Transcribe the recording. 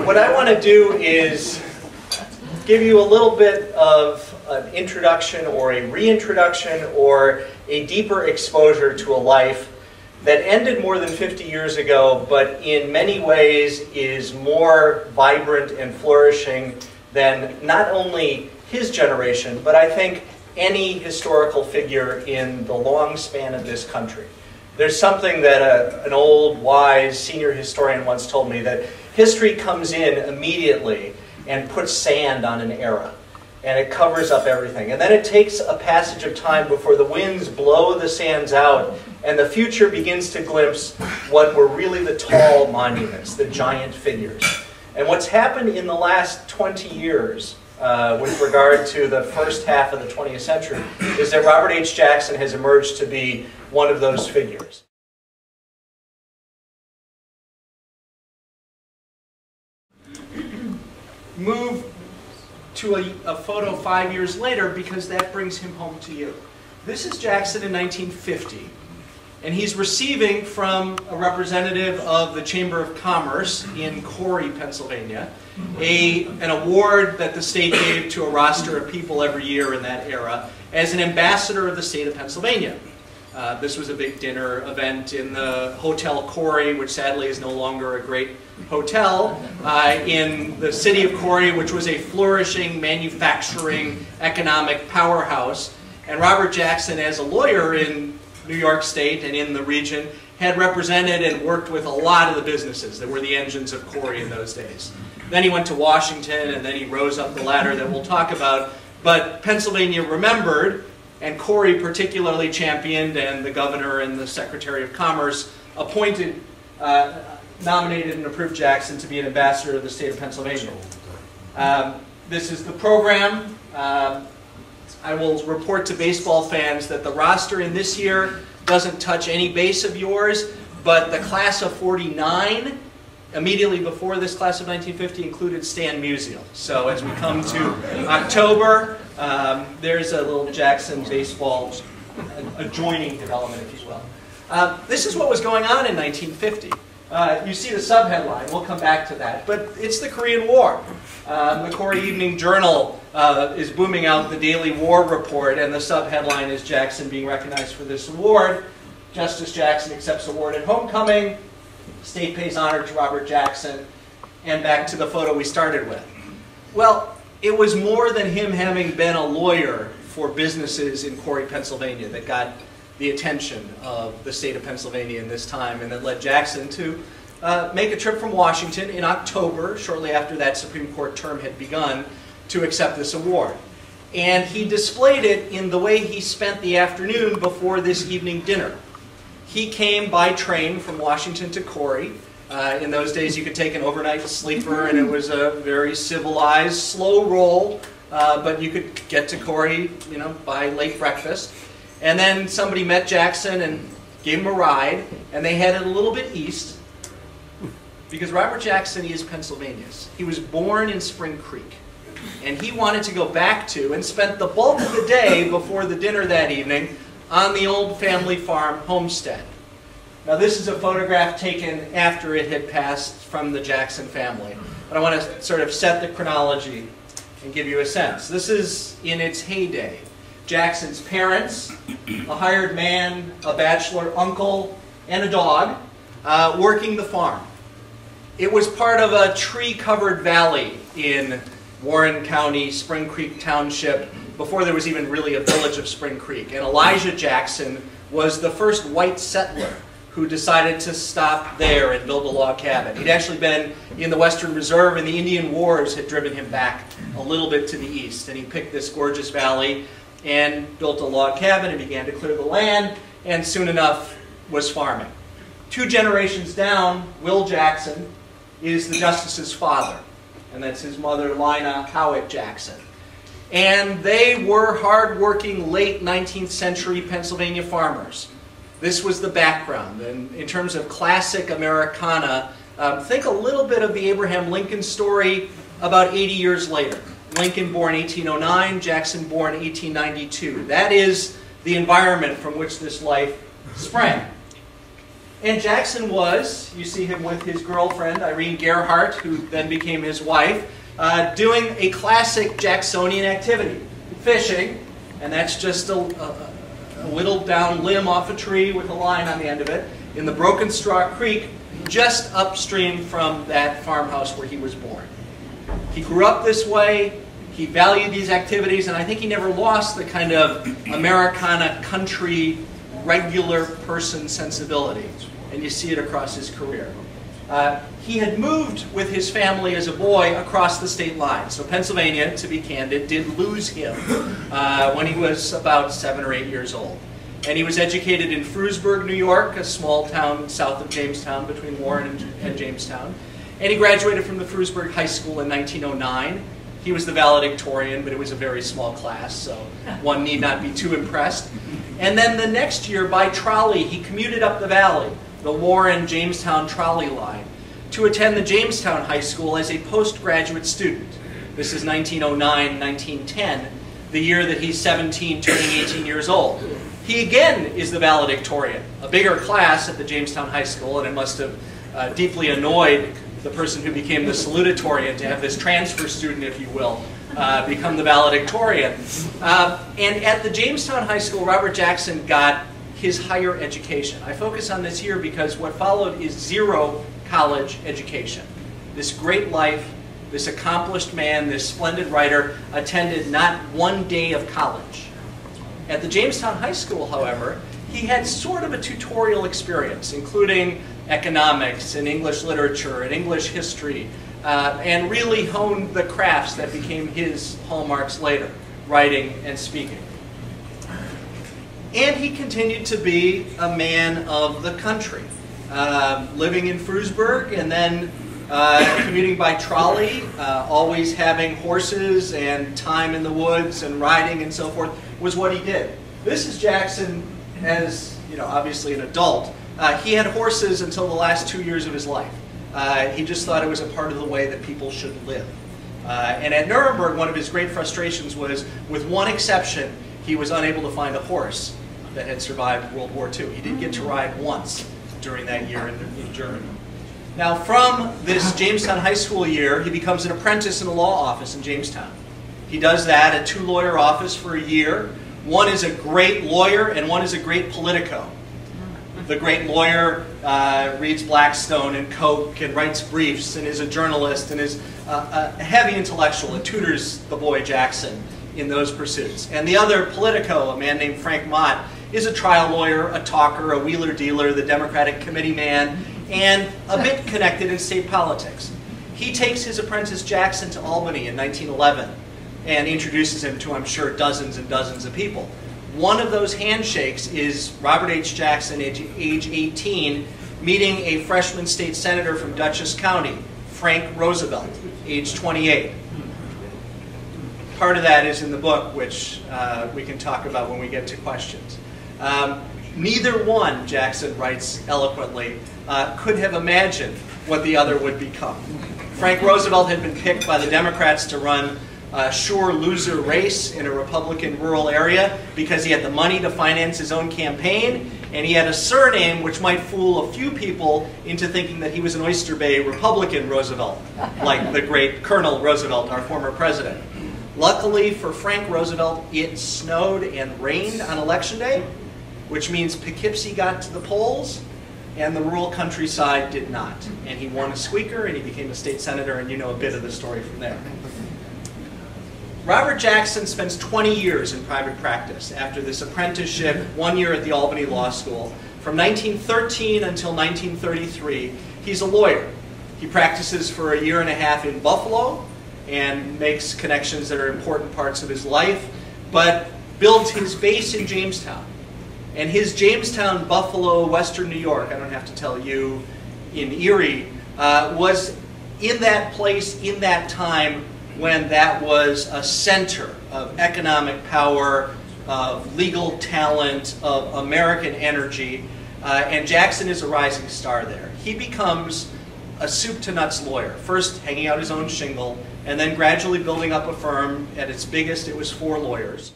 What I want to do is give you a little bit of an introduction or a reintroduction or a deeper exposure to a life that ended more than 50 years ago, but in many ways is more vibrant and flourishing than not only his generation, but I think any historical figure in the long span of this country. There's something that an old, wise senior historian once told me, that history comes in immediately and puts sand on an era, and it covers up everything. And then it takes a passage of time before the winds blow the sands out and the future begins to glimpse what were really the tall monuments, the giant figures. And what's happened in the last 20 years with regard to the first half of the 20th century is that Robert H. Jackson has emerged to be one of those figures. Move to a photo 5 years later because that brings him home to you. This is Jackson in 1950, and he's receiving from a representative of the Chamber of Commerce in Corry, Pennsylvania, an award that the state gave to a roster of people every year in that era as an ambassador of the state of Pennsylvania. This was a big dinner event in the Hotel Corry, which sadly is no longer a great hotel, in the city of Corry, which was a flourishing manufacturing economic powerhouse. And Robert Jackson, as a lawyer in New York State and in the region, had represented and worked with a lot of the businesses that were the engines of Corry in those days. Then he went to Washington, and then he rose up the ladder that we'll talk about. But Pennsylvania remembered, and Corry particularly championed, and the governor and the Secretary of Commerce appointed, nominated and approved Jackson to be an ambassador of the state of Pennsylvania. This is the program. I will report to baseball fans that the roster in this year doesn't touch any base of yours, but the class of '49, immediately before this class of 1950, included Stan Musial. So as we come to October, there's a little Jackson baseball adjoining development, if you will. This is what was going on in 1950. You see the subheadline, we'll come back to that, but it's the Korean War. The Corry Evening Journal is booming out the daily war report, and the subheadline is Jackson being recognized for this award. Justice Jackson accepts award at homecoming. State pays honor to Robert Jackson. And back to the photo we started with. Well, it was more than him having been a lawyer for businesses in Corry, Pennsylvania that got the attention of the state of Pennsylvania in this time, and that led Jackson to make a trip from Washington in October, shortly after that Supreme Court term had begun, to accept this award. And he displayed it in the way he spent the afternoon before this evening dinner. He came by train from Washington to Corry. In those days you could take an overnight sleeper, and it was a very civilized, slow roll, but you could get to Corry, by late breakfast. And then somebody met Jackson and gave him a ride, and they headed a little bit east, because Robert Jackson is Pennsylvania's. He was born in Spring Creek, and he wanted to go back to and spent the bulk of the day before the dinner that evening on the old family farm homestead. Now this is a photograph taken after it had passed from the Jackson family, but I want to sort of set the chronology and give you a sense. This is in its heyday. Jackson's parents, a hired man, a bachelor uncle, and a dog, working the farm. It was part of a tree-covered valley in Warren County, Spring Creek Township, before there was even really a village of Spring Creek. And Elijah Jackson was the first white settler who decided to stop there and build a log cabin. He'd actually been in the Western Reserve, and the Indian Wars had driven him back a little bit to the east. And he picked this gorgeous valley and built a log cabin and began to clear the land, and soon enough was farming. 2 generations down, Will Jackson is the justice's father, and that's his mother, Lina Howitt Jackson. And they were hard-working late 19th century Pennsylvania farmers. This was the background. And in terms of classic Americana, think a little bit of the Abraham Lincoln story about 80 years later. Lincoln born 1809, Jackson born 1892. That is the environment from which this life sprang. And Jackson was, you see him with his girlfriend, Irene Gerhardt, who then became his wife, doing a classic Jacksonian activity, fishing, and that's just a whittled down limb off a tree with a line on the end of it, in the Broken Straw Creek, just upstream from that farmhouse where he was born. He grew up this way, he valued these activities, and I think he never lost the kind of Americana country regular person sensibility, and you see it across his career. He had moved with his family as a boy across the state line, so Pennsylvania, to be candid, did lose him when he was about 7 or 8 years old. And he was educated in Frewsburg, New York, a small town south of Jamestown, between Warren and Jamestown. And he graduated from the Frewsburg High School in 1909. He was the valedictorian, but it was a very small class, so one need not be too impressed. And then the next year, by trolley, he commuted up the valley, the Warren-Jamestown trolley line, to attend the Jamestown High School as a postgraduate student. This is 1909-1910, the year that he's 17, turning 18 years old. He again is the valedictorian, a bigger class at the Jamestown High School, and it must have deeply annoyed the person who became the salutatorian to have this transfer student, if you will, become the valedictorian. And at the Jamestown High School, Robert Jackson got his higher education. I focus on this here because what followed is zero college education. This great life, this accomplished man, this splendid writer, attended not one day of college. At the Jamestown High School, however, he had sort of a tutorial experience, including economics and English literature and English history, and really honed the crafts that became his hallmarks later, writing and speaking. And he continued to be a man of the country, living in Frewsburg and then commuting by trolley, always having horses and time in the woods and riding and so forth was what he did. This is Jackson as, obviously an adult. He had horses until the last 2 years of his life. He just thought it was a part of the way that people should live. And at Nuremberg, one of his great frustrations was, with one exception, he was unable to find a horse that had survived World War II. He did get to ride once during that year in Germany. Now, from this Jamestown High School year, he becomes an apprentice in a law office in Jamestown. He does that at 2-lawyer office for a year. One is a great lawyer and one is a great politico. The great lawyer reads Blackstone and Koch and writes briefs and is a journalist and is a heavy intellectual and tutors the boy Jackson in those pursuits. And the other politico, a man named Frank Mott, is a trial lawyer, a talker, a wheeler-dealer, the Democratic committee man, and a bit connected in state politics. He takes his apprentice Jackson to Albany in 1911 and introduces him to, I'm sure, dozens and dozens of people. One of those handshakes is Robert H. Jackson, age 18, meeting a freshman state senator from Dutchess County, Frank Roosevelt, age 28. Part of that is in the book, which we can talk about when we get to questions. Neither one, Jackson writes eloquently, could have imagined what the other would become. Frank Roosevelt had been picked by the Democrats to run a sure loser race in a Republican rural area because he had the money to finance his own campaign, and he had a surname which might fool a few people into thinking that he was an Oyster Bay Republican Roosevelt, like the great Colonel Roosevelt, our former president. Luckily for Frank Roosevelt, it snowed and rained on Election Day, which means Poughkeepsie got to the polls, and the rural countryside did not. And he won a squeaker, and he became a state senator, and you know a bit of the story from there. Robert Jackson spends 20 years in private practice after this apprenticeship, 1 year at the Albany Law School. From 1913 until 1933, he's a lawyer. He practices for a year and a half in Buffalo and makes connections that are important parts of his life, but builds his base in Jamestown. And his Jamestown, Buffalo, Western New York, I don't have to tell you, in Erie, was in that place, in that time, when that was a center of economic power, of legal talent, of American energy, and Jackson is a rising star there. He becomes a soup-to-nuts lawyer, first hanging out his own shingle, and then gradually building up a firm. At its biggest, it was 4 lawyers.